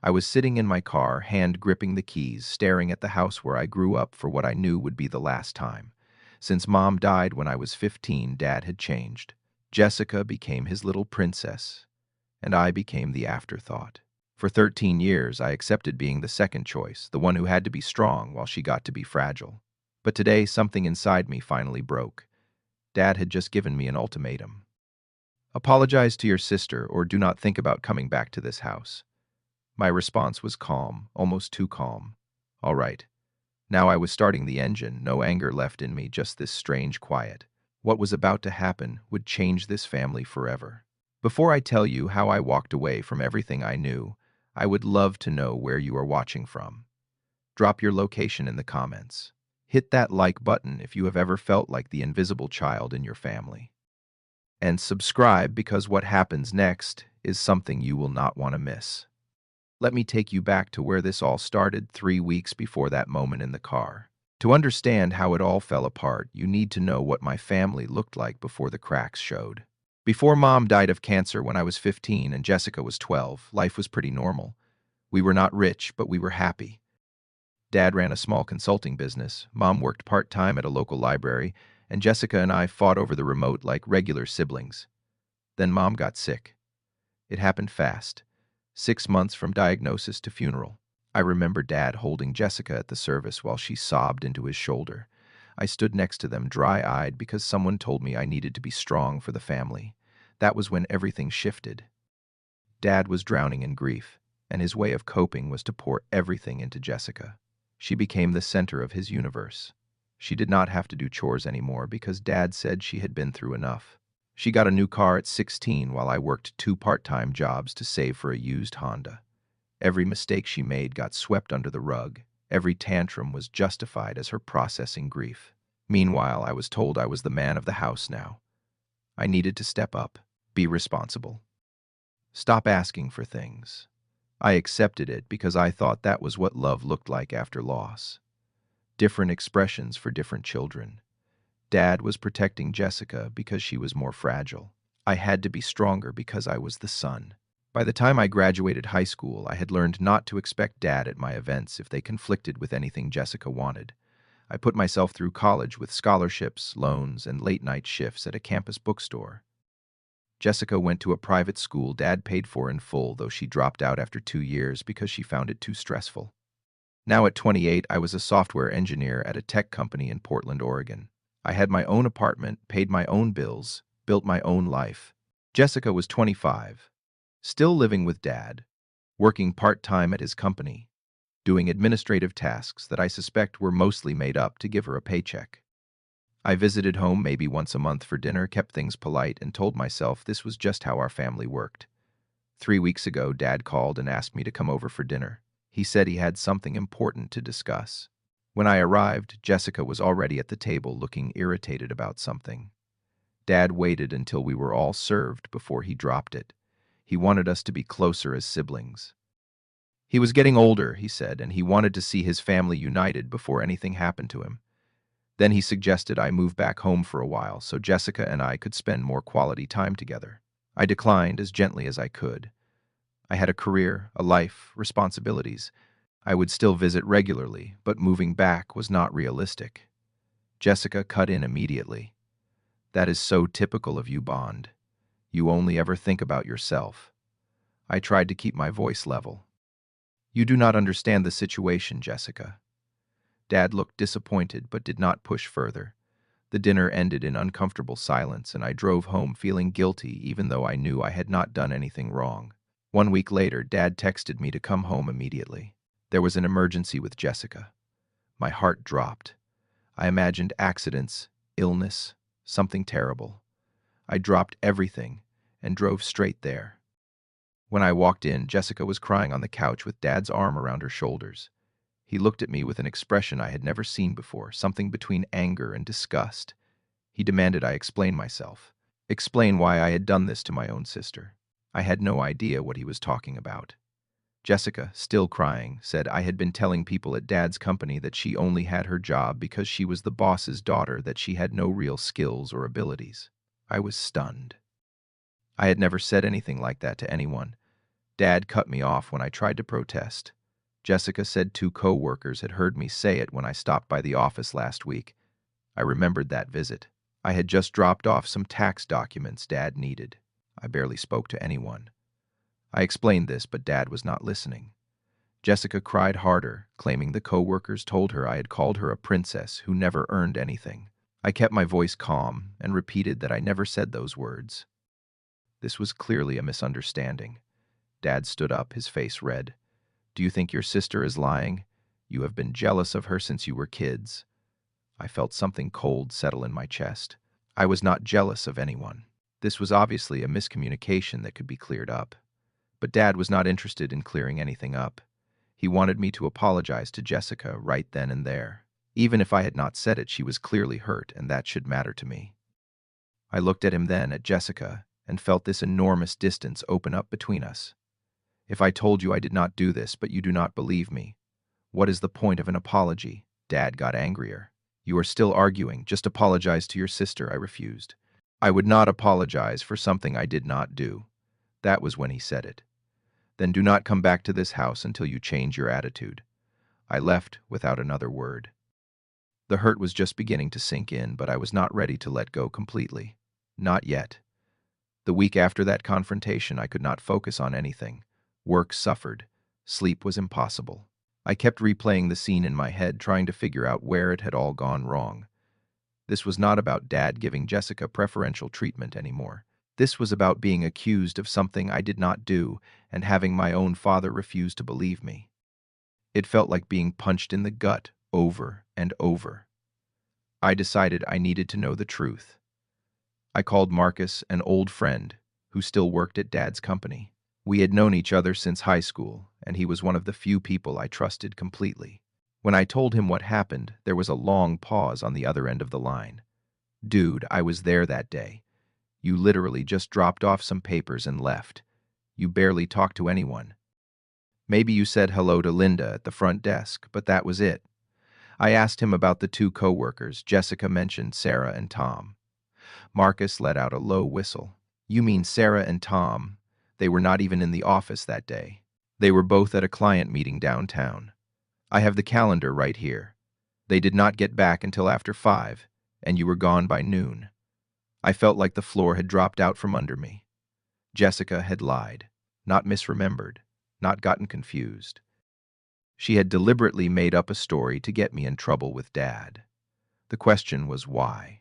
I was sitting in my car, hand gripping the keys, staring at the house where I grew up for what I knew would be the last time. Since Mom died when I was 15, Dad had changed. Jessica became his little princess, and I became the afterthought. For 13 years, I accepted being the second choice, the one who had to be strong while she got to be fragile. But today, something inside me finally broke. Dad had just given me an ultimatum. Apologize to your sister or do not think about coming back to this house. My response was calm, almost too calm. All right. Now I was starting the engine, no anger left in me, just this strange quiet. What was about to happen would change this family forever. Before I tell you how I walked away from everything I knew, I would love to know where you are watching from. Drop your location in the comments. Hit that like button if you have ever felt like the invisible child in your family. And subscribe because what happens next is something you will not want to miss. Let me take you back to where this all started 3 weeks before that moment in the car. To understand how it all fell apart, you need to know what my family looked like before the cracks showed. Before Mom died of cancer when I was 15 and Jessica was 12, life was pretty normal. We were not rich, but we were happy. Dad ran a small consulting business, Mom worked part-time at a local library, and Jessica and I fought over the remote like regular siblings. Then Mom got sick. It happened fast. 6 months from diagnosis to funeral. I remember Dad holding Jessica at the service while she sobbed into his shoulder. I stood next to them, dry-eyed, because someone told me I needed to be strong for the family. That was when everything shifted. Dad was drowning in grief, and his way of coping was to pour everything into Jessica. She became the center of his universe. She did not have to do chores anymore because Dad said she had been through enough. She got a new car at 16 while I worked 2 part-time jobs to save for a used Honda. Every mistake she made got swept under the rug. Every tantrum was justified as her processing grief. Meanwhile, I was told I was the man of the house now. I needed to step up, be responsible. Stop asking for things. I accepted it because I thought that was what love looked like after loss. Different expressions for different children. Dad was protecting Jessica because she was more fragile. I had to be stronger because I was the son. By the time I graduated high school, I had learned not to expect Dad at my events if they conflicted with anything Jessica wanted. I put myself through college with scholarships, loans, and late-night shifts at a campus bookstore. Jessica went to a private school Dad paid for in full, though she dropped out after 2 years because she found it too stressful. Now at 28, I was a software engineer at a tech company in Portland, Oregon. I had my own apartment, paid my own bills, built my own life. Jessica was 25, still living with Dad, working part-time at his company, doing administrative tasks that I suspect were mostly made up to give her a paycheck. I visited home maybe once a month for dinner, kept things polite, and told myself this was just how our family worked. 3 weeks ago, Dad called and asked me to come over for dinner. He said he had something important to discuss. When I arrived, Jessica was already at the table looking irritated about something. Dad waited until we were all served before he dropped it. He wanted us to be closer as siblings. He was getting older, he said, and he wanted to see his family united before anything happened to him. Then he suggested I move back home for a while so Jessica and I could spend more quality time together. I declined as gently as I could. I had a career, a life, responsibilities. I would still visit regularly, but moving back was not realistic. Jessica cut in immediately. That is so typical of you, Bond. You only ever think about yourself. I tried to keep my voice level. You do not understand the situation, Jessica. Dad looked disappointed but did not push further. The dinner ended in uncomfortable silence, and I drove home feeling guilty even though I knew I had not done anything wrong. 1 week later, Dad texted me to come home immediately. There was an emergency with Jessica. My heart dropped. I imagined accidents, illness, something terrible. I dropped everything and drove straight there. When I walked in, Jessica was crying on the couch with Dad's arm around her shoulders. He looked at me with an expression I had never seen before, something between anger and disgust. He demanded I explain myself, explain why I had done this to my own sister. I had no idea what he was talking about. Jessica, still crying, said I had been telling people at Dad's company that she only had her job because she was the boss's daughter, that she had no real skills or abilities. I was stunned. I had never said anything like that to anyone, Dad cut me off when I tried to protest. Jessica said 2 coworkers had heard me say it when I stopped by the office last week. I remembered that visit. I had just dropped off some tax documents Dad needed. I barely spoke to anyone. I explained this, but Dad was not listening. Jessica cried harder, claiming the coworkers told her I had called her a princess who never earned anything. I kept my voice calm and repeated that I never said those words. This was clearly a misunderstanding. Dad stood up, his face red. "Do you think your sister is lying? You have been jealous of her since you were kids." I felt something cold settle in my chest. I was not jealous of anyone. This was obviously a miscommunication that could be cleared up. But Dad was not interested in clearing anything up. He wanted me to apologize to Jessica right then and there. Even if I had not said it, she was clearly hurt, and that should matter to me. I looked at him then, at Jessica, and felt this enormous distance open up between us. If I told you I did not do this, but you do not believe me, what is the point of an apology? Dad got angrier. "You are still arguing. Just apologize to your sister," I refused. "I would not apologize for something I did not do." That was when he said it. "Then do not come back to this house until you change your attitude." I left without another word. The hurt was just beginning to sink in, but I was not ready to let go completely. Not yet. The week after that confrontation, I could not focus on anything. Work suffered. Sleep was impossible. I kept replaying the scene in my head, trying to figure out where it had all gone wrong. This was not about Dad giving Jessica preferential treatment anymore. This was about being accused of something I did not do and having my own father refuse to believe me. It felt like being punched in the gut over and over. I decided I needed to know the truth. I called Marcus, an old friend who still worked at Dad's company. We had known each other since high school, and he was one of the few people I trusted completely. When I told him what happened, there was a long pause on the other end of the line. "Dude, I was there that day. You literally just dropped off some papers and left. You barely talked to anyone. Maybe you said hello to Linda at the front desk, but that was it." I asked him about the 2 coworkers. Jessica mentioned Sarah and Tom. Marcus let out a low whistle. "You mean Sarah and Tom? They were not even in the office that day. They were both at a client meeting downtown. I have the calendar right here. They did not get back until after 5, and you were gone by noon." I felt like the floor had dropped out from under me. Jessica had lied, not misremembered, not gotten confused. She had deliberately made up a story to get me in trouble with Dad. The question was why?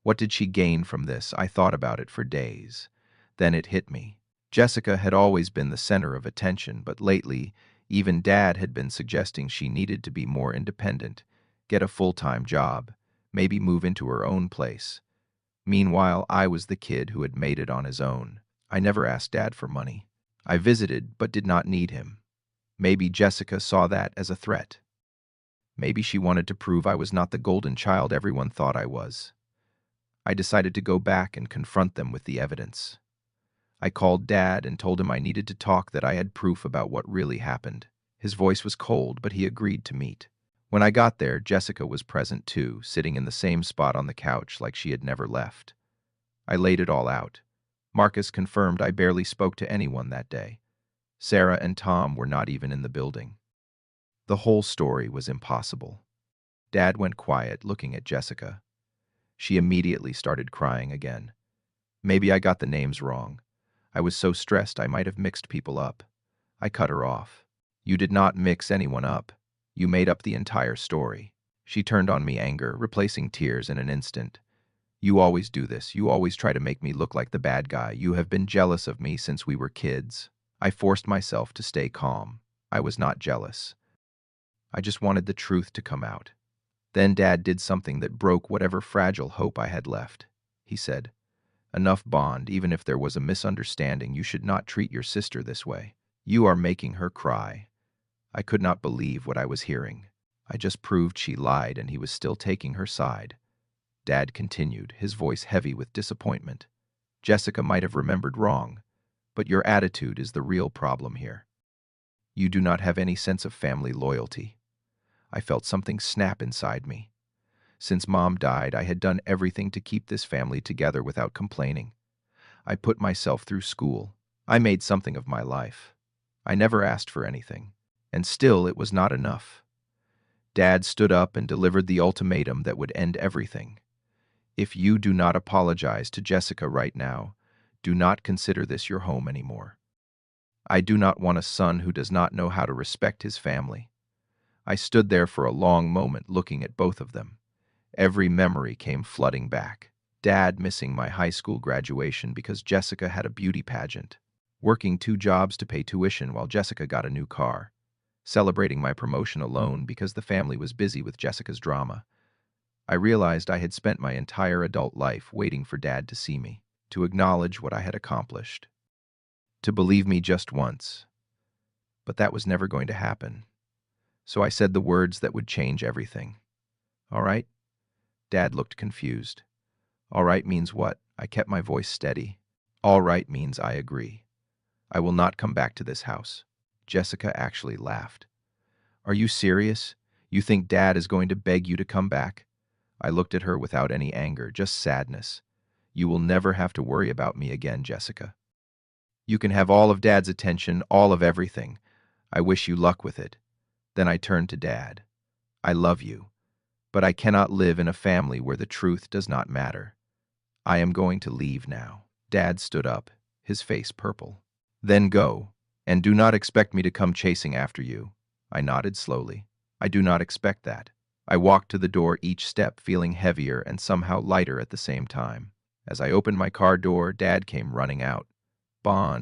What did she gain from this? I thought about it for days. Then it hit me. Jessica had always been the center of attention, but lately, even Dad had been suggesting she needed to be more independent, get a full-time job, maybe move into her own place. Meanwhile, I was the kid who had made it on his own. I never asked Dad for money. I visited, but did not need him. Maybe Jessica saw that as a threat. Maybe she wanted to prove I was not the golden child everyone thought I was. I decided to go back and confront them with the evidence. I called Dad and told him I needed to talk, that I had proof about what really happened. His voice was cold, but he agreed to meet. When I got there, Jessica was present too, sitting in the same spot on the couch like she had never left. I laid it all out. Marcus confirmed I barely spoke to anyone that day. Sarah and Tom were not even in the building. The whole story was impossible. Dad went quiet, looking at Jessica. She immediately started crying again. Maybe I got the names wrong. I was so stressed I might have mixed people up. I cut her off. "You did not mix anyone up. You made up the entire story." She turned on me, anger replacing tears in an instant. "You always do this. You always try to make me look like the bad guy. You have been jealous of me since we were kids." I forced myself to stay calm. I was not jealous. I just wanted the truth to come out. Then Dad did something that broke whatever fragile hope I had left. He said, "Enough, Bond. Even if there was a misunderstanding, you should not treat your sister this way. You are making her cry." I could not believe what I was hearing. I just proved she lied and he was still taking her side. Dad continued, his voice heavy with disappointment. "Jessica might have remembered wrong, but your attitude is the real problem here. You do not have any sense of family loyalty." I felt something snap inside me. Since Mom died, I had done everything to keep this family together without complaining. I put myself through school. I made something of my life. I never asked for anything, and still it was not enough. Dad stood up and delivered the ultimatum that would end everything. If you do not apologize to Jessica right now, do not consider this your home anymore. I do not want a son who does not know how to respect his family. I stood there for a long moment looking at both of them. Every memory came flooding back. Dad missing my high school graduation because Jessica had a beauty pageant. Working 2 jobs to pay tuition while Jessica got a new car. Celebrating my promotion alone because the family was busy with Jessica's drama. I realized I had spent my entire adult life waiting for Dad to see me, to acknowledge what I had accomplished, to believe me just once. But that was never going to happen. So I said the words that would change everything. All right? Dad looked confused. All right means what? I kept my voice steady. All right means I agree. I will not come back to this house. Jessica actually laughed. Are you serious? You think Dad is going to beg you to come back? I looked at her without any anger, just sadness. You will never have to worry about me again, Jessica. You can have all of Dad's attention, all of everything. I wish you luck with it. Then I turned to Dad. I love you, but I cannot live in a family where the truth does not matter. I am going to leave now. Dad stood up, his face purple. Then go, and do not expect me to come chasing after you. I nodded slowly. I do not expect that. I walked to the door, each step feeling heavier and somehow lighter at the same time. As I opened my car door, Dad came running out. Bond.